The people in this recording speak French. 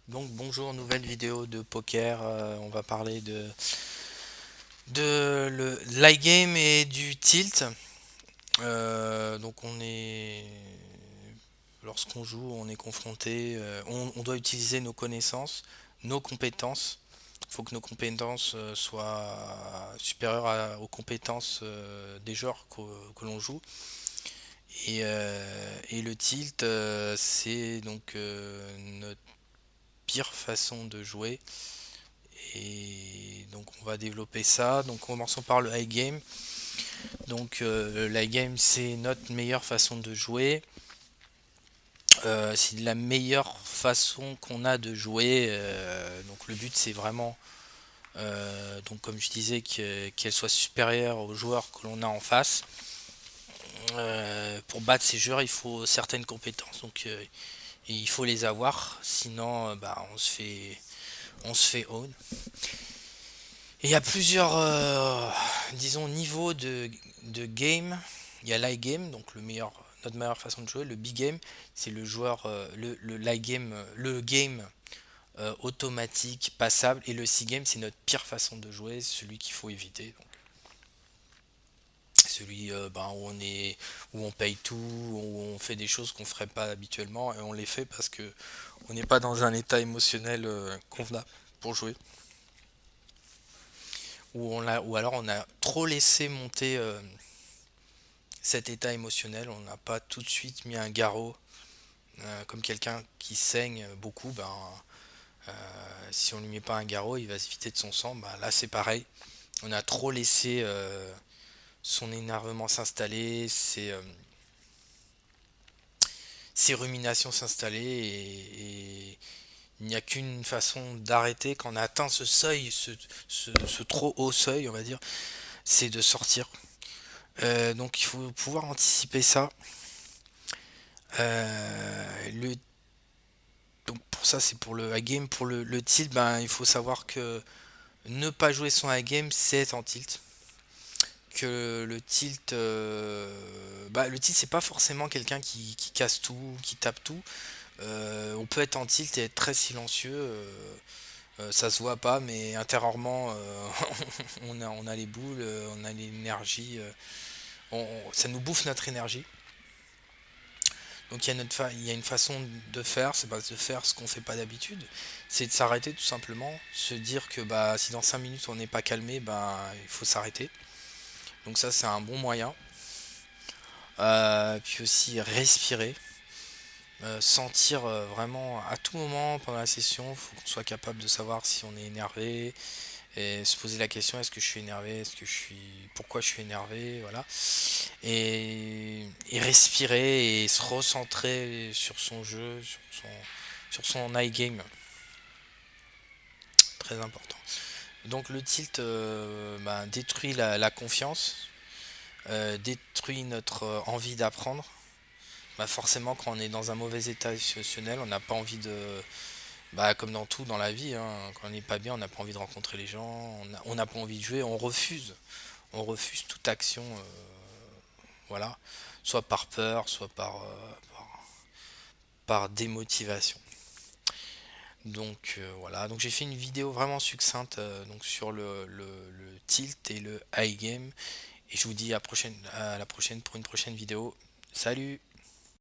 Donc bonjour, nouvelle vidéo de poker. On va parler de l'iGame et du tilt. Donc lorsqu'on joue, on est confronté, on doit utiliser nos connaissances, nos compétences. Il faut que nos compétences soient supérieures aux compétences des joueurs que l'on joue. Et le tilt, c'est donc notre pire façon de jouer. Et donc on va développer ça. Donc commençons par le high game. Donc le high game, c'est notre meilleure façon de jouer. C'est la meilleure façon qu'on a de jouer. Donc le but, c'est vraiment donc comme je disais qu'elle soit supérieure aux joueurs que l'on a en face. Pour battre ces joueurs, il faut certaines compétences. Donc il faut les avoir, sinon bah, on se fait own. Et il y a plusieurs, disons, niveaux de game. Il y a l'high game, donc notre meilleure façon de jouer. Le big game, c'est le joueur, le light game, le game automatique, passable. Et le C game, c'est notre pire façon de jouer, celui qu'il faut éviter. Donc, celui ben, où on paye tout, où on fait des choses qu'on ferait pas habituellement, et on les fait parce que on n'est pas dans un état émotionnel convenable pour jouer. Ou alors on a trop laissé monter cet état émotionnel, on n'a pas tout de suite mis un garrot, comme quelqu'un qui saigne beaucoup, ben, si on lui met pas un garrot, il va se vider de son sang. Ben, là c'est pareil, on a trop laissé son énervement s'installer, ses ruminations s'installer, et il n'y a qu'une façon d'arrêter quand on a atteint ce seuil, ce trop haut seuil, on va dire, c'est de sortir. Donc il faut pouvoir anticiper ça. Le Donc pour ça, c'est pour le high game. Pour le tilt, ben, il faut savoir que ne pas jouer son high game, c'est être en tilt. Que le tilt, bah, le tilt, c'est pas forcément quelqu'un qui casse tout, qui tape tout. On peut être en tilt et être très silencieux. Ça se voit pas, mais intérieurement, on a les boules, on a l'énergie. Ça nous bouffe notre énergie. Donc il y a une façon de faire, c'est pas de faire ce qu'on fait pas d'habitude, c'est de s'arrêter tout simplement, se dire que bah si dans 5 minutes on n'est pas calmé, bah il faut s'arrêter. Donc ça c'est un bon moyen. Puis aussi respirer, sentir vraiment à tout moment pendant la session, il faut qu'on soit capable de savoir si on est énervé et se poser la question, est-ce que je suis énervé, pourquoi je suis énervé, voilà. Et respirer et se recentrer sur son jeu, sur son high game, très important. Donc le tilt bah, détruit la confiance, détruit notre envie d'apprendre. Bah forcément, quand on est dans un mauvais état émotionnel, on n'a pas envie de, bah, comme dans tout dans la vie, hein, quand on n'est pas bien, on n'a pas envie de rencontrer les gens, on n'a pas envie de jouer, on refuse toute action, voilà, soit par peur, soit par démotivation. Donc voilà, donc j'ai fait une vidéo vraiment succincte donc sur le tilt et le high game. Et je vous dis à la prochaine pour une prochaine vidéo. Salut!